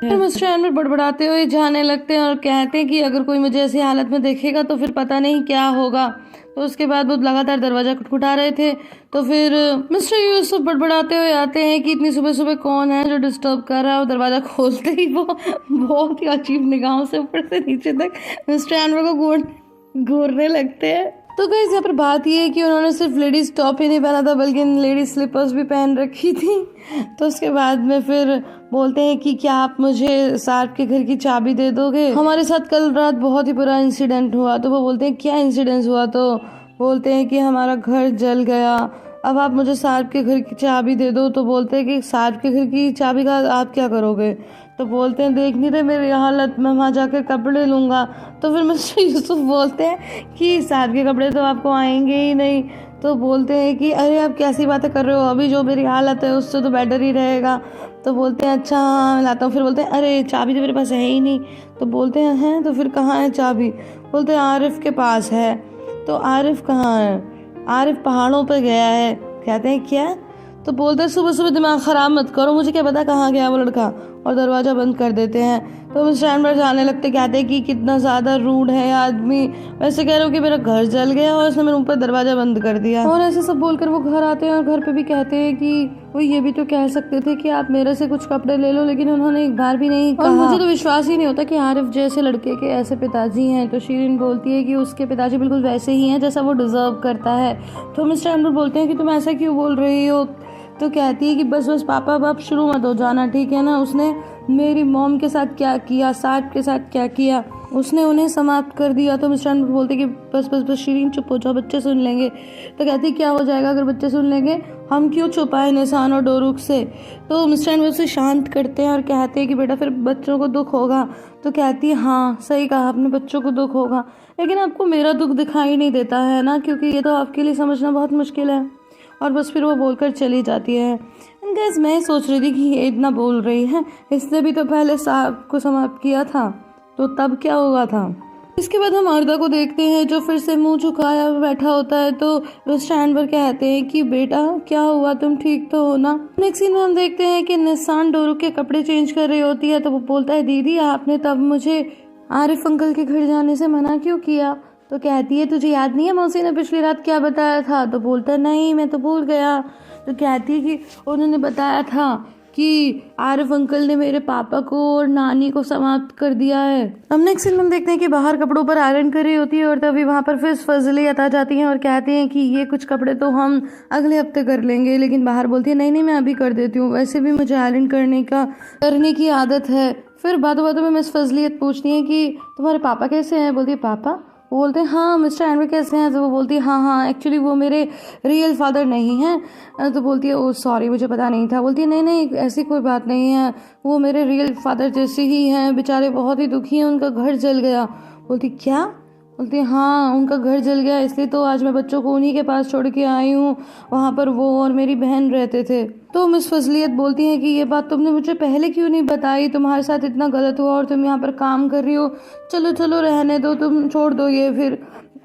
फिर mister Enver बड़बड़ाते हुए जाने लगते हैं और कहते हैं कि अगर कोई मुझे ऐसी हालत में देखेगा तो फिर पता नहीं क्या होगा। तो उसके बाद वो लगातार दरवाज़ा खटखटा रहे थे। तो फिर मिस्टर यूसुफ बड़बड़ाते हुए आते हैं कि इतनी सुबह सुबह कौन है जो डिस्टर्ब कर रहा है, और दरवाज़ा खोलते ही वो बहुत ही अजीब निगाहों से ऊपर से नीचे तक मिस्टर एनवर को घूरने लगते हैं। तो गाइस यहाँ पर बात ये है कि उन्होंने सिर्फ लेडीज टॉप ही नहीं पहना था बल्कि लेडीज स्लीपर्स भी पहन रखी थी। तो उसके बाद में फिर बोलते हैं कि क्या आप मुझे सार्प के घर की चाबी दे दोगे, हमारे साथ कल रात बहुत ही बुरा इंसिडेंट हुआ। तो वो बोलते हैं क्या इंसिडेंट हुआ, तो बोलते हैं कि हमारा घर जल गया, अब आप मुझे सार्प के घर की चाबी दे दो। तो बोलते हैं कि सार्प के घर की चाबी का आप क्या करोगे। तो बोलते हैं देख नहीं रहे मेरी हालत, मैं वहाँ जाकर कपड़े लूँगा। तो फिर मिस्टर यूसुफ बोलते हैं कि सार्प के कपड़े तो आपको आएंगे ही नहीं। तो बोलते हैं कि अरे आप कैसी बातें कर रहे हो, अभी जो मेरी हालत है उससे तो बेटर ही रहेगा। तो बोलते हैं अच्छा हाँ मैं लाता हूँ। फिर बोलते हैं अरे चाबी तो मेरे पास है ही नहीं। तो बोलते हैं तो फिर कहाँ है चाबी। बोलते हैं आरिफ के पास है। तो आरिफ कहाँ है, आरिफ पहाड़ों पर गया है। कहते हैं क्या। तो बोलते हैं सुबह सुबह दिमाग ख़राब मत करो, मुझे क्या पता कहाँ गया वो लड़का, और दरवाज़ा बंद कर देते हैं। तो मिस्टर एनवर जाने लगते, कहते हैं कि कितना ज़्यादा रूड है आदमी, वैसे कह रहे हो कि मेरा घर जल गया और उसने मेरे ऊपर दरवाज़ा बंद कर दिया। और ऐसे सब बोलकर वो घर आते हैं और घर पे भी कहते हैं कि वो ये भी तो कह सकते थे कि आप मेरे से कुछ कपड़े ले लो, लेकिन उन्होंने एक बार भी नहीं कहा। और मुझे तो विश्वास ही नहीं होता कि आरिफ जैसे लड़के के ऐसे पिताजी हैं। तो शीरिन बोलती है कि उसके पिताजी बिल्कुल वैसे ही हैं जैसा वो डिजर्व करता है। तो मिस्टर एनवर बोलते हैं कि तुम ऐसा क्यों बोल रही हो। तो कहती है कि बस बस पापा अब आप शुरू मत हो जाना, ठीक है ना। उसने मेरी मॉम के साथ क्या किया, सार्प के साथ क्या किया, उसने उन्हें समाप्त कर दिया। तो मिस्टर एनवर बोलते कि बस बस बस शीरीन चुप हो जाओ, बच्चे सुन लेंगे। तो कहती क्या हो जाएगा अगर बच्चे सुन लेंगे, हम क्यों छुपाए निशान और डोरुक से। तो मिस्टर एनवर उसे शांत करते हैं और कहते हैं कि बेटा फिर बच्चों को दुख होगा। तो कहती है हाँ सही कहा आपने, बच्चों को दुख होगा, लेकिन आपको मेरा दुख दिखाई नहीं देता है ना, क्योंकि ये तो आपके लिए समझना बहुत मुश्किल है। और बस फिर वो बोलकर चली जाती है। गैस मैं सोच रही थी कि ये इतना बोल रही है, इसने भी तो पहले साहब को समाप्त किया था, तो तब क्या हुआ था। इसके बाद हम आरदा को देखते हैं जो फिर से मुंह झुकाया बैठा होता है। तो वो स्टैंड पर कहते हैं कि बेटा क्या हुआ, तुम ठीक तो हो ना। नेक्स्ट सीन में हम देखते हैं कि निशान डोरू के कपड़े चेंज कर रही होती है। तो वो बोलता है दीदी आपने तब मुझे आरिफ अंकल के घर जाने से मना क्यों किया। तो कहती है तुझे याद नहीं है मौसी ने पिछली रात क्या बताया था। तो बोलता है नहीं मैं तो भूल गया। तो कहती है कि उन्होंने बताया था कि आरिफ अंकल ने मेरे पापा को और नानी को समाप्त कर दिया है। अब नेक्स्ट सीन में देखते हैं कि बाहर कपड़ों पर आयरन कर रही होती है और तभी वहाँ पर फिर फजली आ जाती हैं और कहते हैं कि ये कुछ कपड़े तो हम अगले हफ्ते कर लेंगे, लेकिन बाहर बोलती है नहीं मैं अभी कर देती हूँ, वैसे भी मुझे आयरन करने की आदत है। फिर बातों बातों में मिस फजलियत पूछती है कि तुम्हारे पापा कैसे हैं। बोलती है पापा। वो बोलते हैं हाँ मिस्टर एनवर कैसे हैं। तो वो बोलती है हाँ एक्चुअली वो मेरे रियल फादर नहीं हैं। तो बोलती है ओ सॉरी मुझे पता नहीं था। बोलती है नहीं ऐसी कोई बात नहीं है, वो मेरे रियल फादर जैसे ही हैं, बेचारे बहुत ही दुखी हैं, उनका घर जल गया। बोलती क्या। बोलती है हाँ उनका घर जल गया, इसलिए तो आज मैं बच्चों को उन्हीं के पास छोड़ के आई हूँ, वहाँ पर वो और मेरी बहन रहते थे। तो मिस फजलियत बोलती हैं कि ये बात तुमने मुझे पहले क्यों नहीं बताई, तुम्हारे साथ इतना गलत हुआ और तुम यहाँ पर काम कर रही हो, चलो चलो रहने दो, तुम छोड़ दो ये, फिर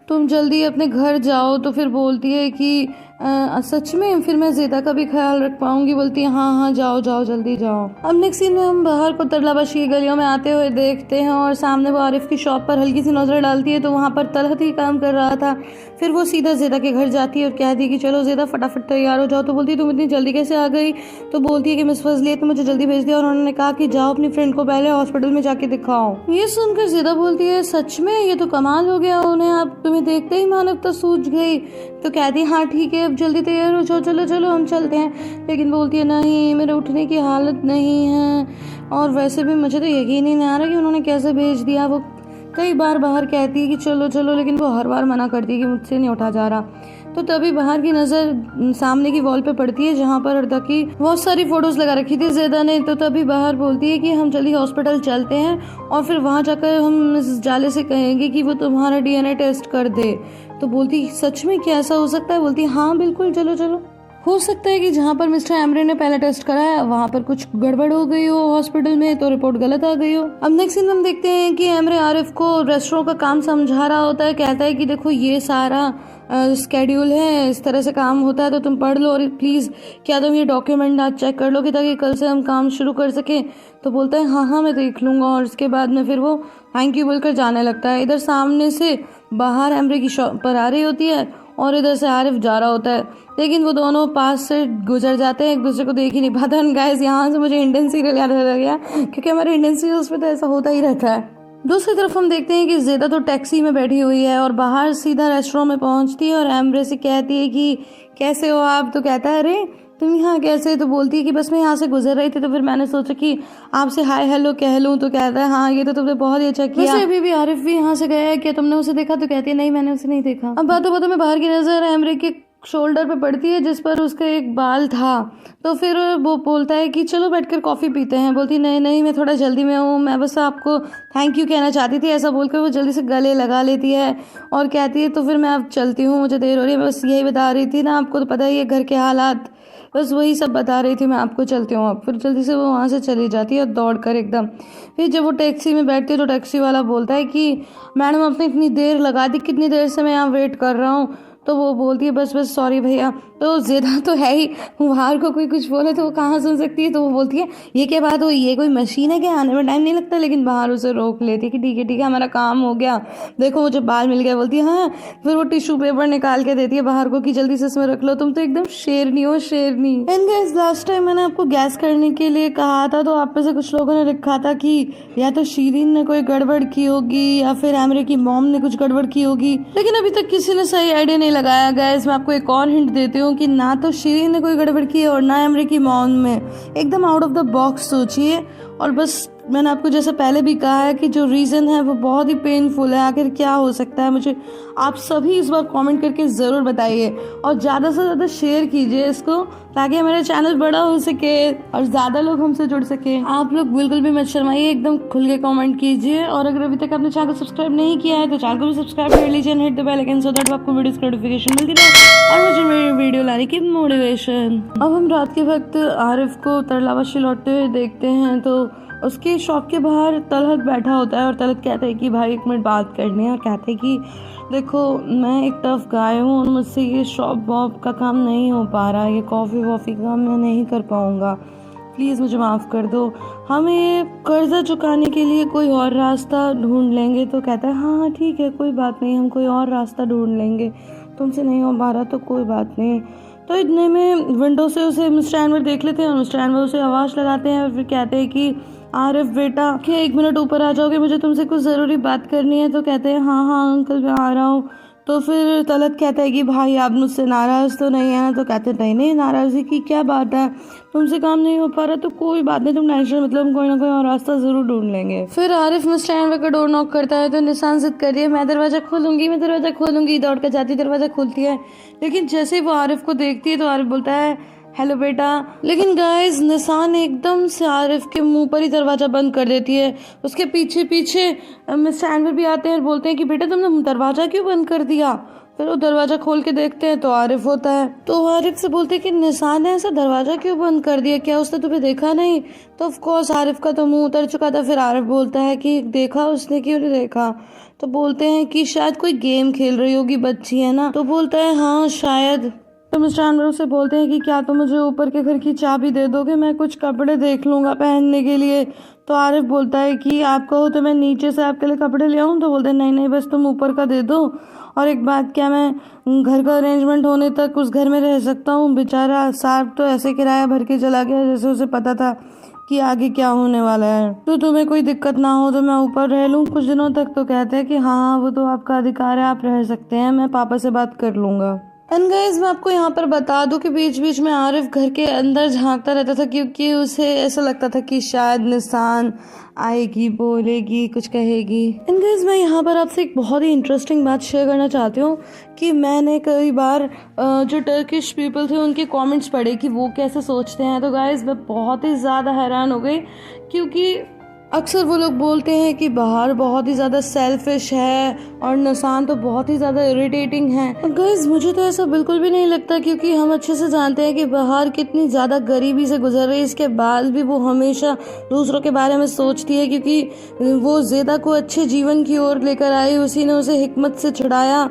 तुम जल्दी अपने घर जाओ। तो फिर बोलती है कि सच में फिर मैं ज़ेदा का भी ख्याल रख पाऊंगी। बोलती है हाँ जाओ जाओ जल्दी जाओ। अब नेक्स्ट सीन में हम बाहर को तरलाबाशी की गलियों में आते हुए देखते हैं और सामने वो आरिफ की शॉप पर हल्की सी नजर डालती है तो वहाँ पर तलहत ही काम कर रहा था। फिर वो सीधा ज़ेदा के घर जाती है और कहती है कि चलो ज़ेदा फटाफट तैयार हो जाओ। तो बोलती है तुम इतनी जल्दी कैसे आ गई। तो बोलती है कि मिस फजलियत ने मुझे जल्दी भेज दिया और उन्होंने कहा कि जाओ अपनी फ्रेंड को पहले हॉस्पिटल में जाके दिखाओ। ये सुनकर ज़ेदा बोलती है सच में ये तो कमाल हो गया, उन्हें आप तुम्हें देखते ही मानवता सूझ गई। तो कहती है हाँ ठीक है अब जल्दी तैयार हो जाओ, चलो चलो हम चलते हैं। लेकिन बोलती है नहीं मेरे उठने की हालत नहीं है, और वैसे भी मुझे तो यकीन ही नहीं आ रहा कि उन्होंने कैसे भेज दिया। वो कई बार बाहर कहती है कि चलो चलो, लेकिन वो हर बार मना करती है कि मुझसे नहीं उठा जा रहा। तो तभी बाहर की नज़र सामने की वॉल पे पड़ती है जहाँ पर अर्दा की बहुत सारी फोटोज लगा रखी थी ज़ेदा ने। तो तभी बाहर बोलती है कि हम जल्दी हॉस्पिटल चलते हैं और फिर वहाँ जाकर हम मिसेस जाले से कहेंगे कि वो तुम्हारा DNA टेस्ट कर दे। तो बोलती सच में क्या ऐसा हो सकता है। बोलती हाँ बिल्कुल चलो चलो। हो सकता है कि जहाँ पर मिस्टर एमरे ने पहले टेस्ट कराया वहाँ पर कुछ गड़बड़ हो गई हो हॉस्पिटल में, तो रिपोर्ट गलत आ गई हो। अब नेक्स्ट सीन हम देखते हैं कि एमरे आरिफ को रेस्टोरेंट का काम समझा रहा होता है। कहता है कि देखो ये सारा स्केड्यूल है, इस तरह से काम होता है, तो तुम पढ़ लो और प्लीज़ क्या तुम ये डॉक्यूमेंट आज चेक कर लोगे ताकि कल से हम काम शुरू कर सकें। तो बोलता है हाँ मैं देख लूँगा, और उसके बाद में फिर वो थैंक यू बोलकर जाने लगता है। इधर सामने से बाहर एमरे की शॉप पर आ रही होती है और इधर से आरिफ जा रहा होता है, लेकिन वो दोनों पास से गुजर जाते हैं, एक दूसरे को देख ही नहीं पाते। गाइस यहाँ से मुझे इंडियन सीरियल याद आ गया, क्योंकि हमारे इंडियन सीरियल्स में तो ऐसा होता ही रहता है। दूसरी तरफ हम देखते हैं कि ज़ेदा तो टैक्सी में बैठी हुई है और बाहर सीधा रेस्टोरेंट में पहुंचती है और एमरे से कहती है कि कैसे हो आप। तो कहता है अरे तुम यहाँ कैसे। तो बोलती है कि बस मैं यहाँ से गुजर रही थी तो फिर मैंने सोचा कि आपसे हाय हेलो कह लूँ। तो कहता है हाँ ये तो तुमने बहुत ही अच्छा किया। वैसे अभी भी आरिफ भी यहाँ से गया है, क्या तुमने उसे देखा। तो कहती है नहीं मैंने उसे नहीं देखा। अब बातों बातों में बाहर की नजर एमरे के शोल्डर पे पड़ती है जिस पर उसका एक बाल था। तो फिर वो बोलता है कि चलो बैठकर कॉफ़ी पीते हैं। बोलती नहीं मैं थोड़ा जल्दी में हूँ, मैं बस आपको थैंक यू कहना चाहती थी। ऐसा बोलकर वो जल्दी से गले लगा लेती है और कहती है तो फिर मैं अब चलती हूँ, मुझे देर हो रही है। बस यही बता रही थी ना, आपको तो पता ही है घर के हालात, बस वही सब बता रही थी मैं आपको, चलती हूँ अब। फिर जल्दी से वो वहाँ से चली जाती है दौड़ कर एकदम। फिर जब वो टैक्सी में बैठती है तो टैक्सी वाला बोलता है कि मैडम आपने इतनी देर लगा दी, कितनी देर से मैं यहाँ वेट कर रहा हूँ। तो वो बोलती है बस सॉरी भैया। तो ज़ेदा तो है ही, बाहर को कोई कुछ बोले तो वो कहाँ सुन सकती है। तो वो बोलती है ये क्या बात हुई, ये कोई मशीन है क्या, आने में टाइम नहीं लगता। लेकिन बाहर उसे रोक लेती है कि ठीक है हमारा काम हो गया, देखो मुझे बाल मिल गया। बोलती है हाँ। फिर वो टिश्यू पेपर निकाल के देती है बाहर को कि जल्दी से इसमें रख लो, तुम तो एकदम शेरनी हो शेरनी। एंड गाइस लास्ट टाइम मैंने आपको गैस करने के लिए कहा था, तो आप में से कुछ लोगों ने लिखा था कि या तो शीरीन ने कोई गड़बड़ की होगी या फिर एमरे की मॉम ने कुछ गड़बड़ की होगी, लेकिन अभी तक किसी ने सही आइडिया नहीं लगाया। गाइस मैं आपको एक और हिंट देती हूँ कि ना तो शीरीन ने कोई गड़बड़ की है और ना एमरे की मॉम में। एकदम आउट ऑफ द बॉक्स सोचिए, और बस मैंने आपको जैसे पहले भी कहा है कि जो रीज़न है वो बहुत ही पेनफुल है। आखिर क्या हो सकता है, मुझे आप सभी इस बार कमेंट करके ज़रूर बताइए और ज़्यादा से ज़्यादा शेयर कीजिए इसको, ताकि हमारा चैनल बड़ा हो सके और ज़्यादा लोग हमसे जुड़ सके। आप लोग बिल्कुल भी मत शर्माइए, एकदम खुल के कमेंट कीजिए। और अगर अभी तक आपने चैनल को सब्सक्राइब नहीं किया है तो चैनल को भी सब्सक्राइब कर लीजिए and hit the bell icon so that आपको वीडियोस की नोटिफिकेशन मिलती रहे और मुझे मेरी वीडियो लाने की मोटिवेशन। अब हम रात के वक्त आरिफ को तरलावाशी लौटते हुए देखते हैं, तो उसके शॉप के बाहर तलहत बैठा होता है और तलहत कहता है कि भाई 1 मिनट बात करनी है। और कहते हैं कि देखो मैं एक टफ गाय हूँ और मुझसे ये शॉप वॉप का काम नहीं हो पा रहा, ये कॉफ़ी वॉफ़ी का मैं नहीं कर पाऊँगा, प्लीज़ मुझे माफ़ कर दो, हमें कर्ज़ा चुकाने के लिए कोई और रास्ता ढूंढ लेंगे। तो कहता है हाँ ठीक है कोई बात नहीं, हम कोई और रास्ता ढूंढ लेंगे, तुमसे नहीं हो पा रहा तो कोई बात नहीं। तो इतने में विंडो से उसे मिस्टर एनवर देख लेते हैं और मिस्टर एनवर उसे आवाज़ लगाते हैं और फिर कहते हैं कि आरिफ बेटा क्या 1 मिनट ऊपर आ जाओगे, मुझे तुमसे कुछ ज़रूरी बात करनी है। तो कहते हैं हाँ अंकल मैं आ रहा हूँ। तो फिर तलत कहता है कि भाई आप मुझसे नाराज़ तो नहीं है ना। तो कहते हैं नहीं नाराज़गी की क्या बात है, तुमसे काम नहीं हो पा रहा तो कोई बात नहीं, तुम टेंशन मतलब हम कोई ना कोई और रास्ता ज़रूर ढूंढ लेंगे। फिर आरिफ मिस्टर एनवर का डोर नॉक करता है तो निशान जिद कर रही है मैं दरवाज़ा खोलूंगी, दौड़ कर जाती दरवाज़ा खोलती है। लेकिन जैसे ही वो आरिफ को देखती है तो आरिफ बोलता है हेलो बेटा। लेकिन गाइस निशान एकदम से आरिफ के मुंह पर ही दरवाज़ा बंद कर देती है। उसके पीछे पीछे मिस्टर एनवर भी आते हैं और बोलते हैं कि बेटा तुमने दरवाज़ा क्यों बंद कर दिया। फिर वो दरवाज़ा खोल के देखते हैं तो आरिफ होता है। तो आरिफ से बोलते हैं कि निशान ने ऐसा दरवाज़ा क्यों बंद कर दिया, क्या उसने तुम्हें देखा नहीं। तो ऑफ कोर्स आरिफ का तो मुंह उतर चुका था। फिर आरिफ बोलता है कि देखा उसने, क्यों नहीं देखा। तो बोलते हैं कि शायद कोई गेम खेल रही होगी, बच्ची है ना। तो बोलता है हाँ शायद। तो मिस्टर एनवर से बोलते हैं कि क्या तुम मुझे ऊपर के घर की चाबी दे दोगे, मैं कुछ कपड़े देख लूँगा पहनने के लिए। तो आरिफ बोलता है कि आप कहो तो मैं नीचे से आपके लिए कपड़े ले आऊँ। तो बोलते हैं नहीं बस तुम ऊपर का दे दो। और एक बात, क्या मैं घर का अरेंजमेंट होने तक उस घर में रह सकता हूँ। बेचारा साहब तो ऐसे किराया भर के चला गया जैसे उसे पता था कि आगे क्या होने वाला है। तो तुम्हें कोई दिक्कत ना हो तो मैं ऊपर रह लूँ कुछ दिनों तक। तो कहते हैं कि हाँ वो तो आपका अधिकार है, आप रह सकते हैं, मैं पापा से बात कर लूँगा। एंड गाइस मैं आपको यहाँ पर बता दूं कि बीच बीच में आरिफ घर के अंदर झांकता रहता था क्योंकि उसे ऐसा लगता था कि शायद निशान आएगी, बोलेगी, कुछ कहेगी। एंड गाइस मैं यहाँ पर आपसे एक बहुत ही इंटरेस्टिंग बात शेयर करना चाहती हूँ कि मैंने कई बार जो टर्किश पीपल थे उनके कमेंट्स पढ़े कि वो कैसे सोचते हैं। तो गाइस मैं बहुत ही ज़्यादा हैरान हो गई क्योंकि अक्सर वो लोग बोलते हैं कि बहार बहुत ही ज़्यादा सेल्फिश है और निसान तो बहुत ही ज़्यादा इरिटेटिंग है। गाइस मुझे तो ऐसा बिल्कुल भी नहीं लगता, क्योंकि हम अच्छे से जानते हैं कि बहार कितनी ज़्यादा गरीबी से गुजर रही है। इसके बाद भी वो हमेशा दूसरों के बारे में सोचती है, क्योंकि वो ज़ेदा को अच्छे जीवन की ओर लेकर आई, उसी ने उसे हिकमत से छुड़ाया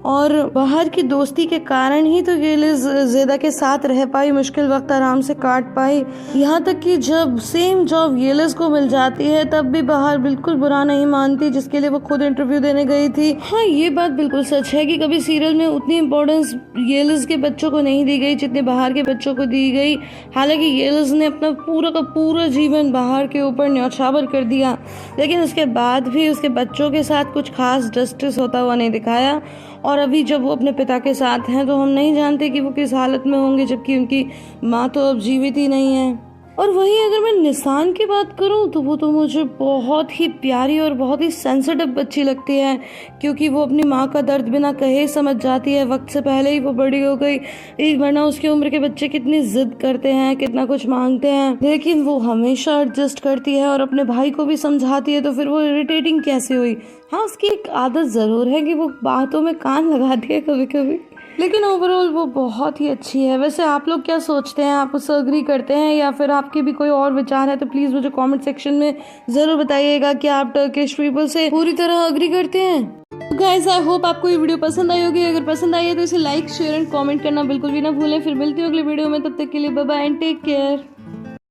और बहार की दोस्ती के कारण ही तो येलिस ज़ेदा के साथ रह पाई, मुश्किल वक्त आराम से काट पाई। यहाँ तक कि जब सेम जॉब येलिस को मिल जाती है तब भी बहार बिल्कुल बुरा नहीं मानती, जिसके लिए वो खुद इंटरव्यू देने गई थी। हाँ, ये बात बिल्कुल सच है कि कभी सीरियल में उतनी इम्पोर्टेंस येलिस के बच्चों को नहीं दी गई जितने बहार के बच्चों को दी गई। हालांकि येलिस ने अपना पूरा का पूरा जीवन बहार के ऊपर न्यौछावर कर दिया, लेकिन उसके बाद भी उसके बच्चों के साथ कुछ खास जस्टिस होता हुआ नहीं दिखाया। और अभी जब वो अपने पिता के साथ हैं तो हम नहीं जानते कि वो किस हालत में होंगे, जबकि उनकी माँ तो अब जीवित ही नहीं है। और वहीं अगर मैं निसान की बात करूं तो वो तो मुझे बहुत ही प्यारी और बहुत ही सेंसिटिव बच्ची लगती है, क्योंकि वो अपनी माँ का दर्द बिना कहे समझ जाती है। वक्त से पहले ही वो बड़ी हो गई, वरना उसकी उम्र के बच्चे कितनी जिद करते हैं, कितना कुछ मांगते हैं, लेकिन वो हमेशा एडजस्ट करती है और अपने भाई को भी समझाती है। तो फिर वो इरिटेटिंग कैसे हुई? हाँ, उसकी एक आदत ज़रूर है कि वो बातों में कान लगाती है कभी कभी, लेकिन ओवरऑल वो बहुत ही अच्छी है। वैसे आप लोग क्या सोचते हैं? आप उससे अग्री करते हैं या फिर आपके भी कोई और विचार है तो प्लीज़ मुझे कमेंट सेक्शन में ज़रूर बताइएगा कि आप टर्किश पीपल से पूरी तरह अग्री करते हैं। गाइस आई होप आपको ये वीडियो पसंद आई होगी। अगर पसंद आई है तो इसे लाइक शेयर एंड कमेंट करना बिल्कुल भी ना भूलें। फिर मिलती हूँ अगली वीडियो में, तब तक के लिए bye bye and take care.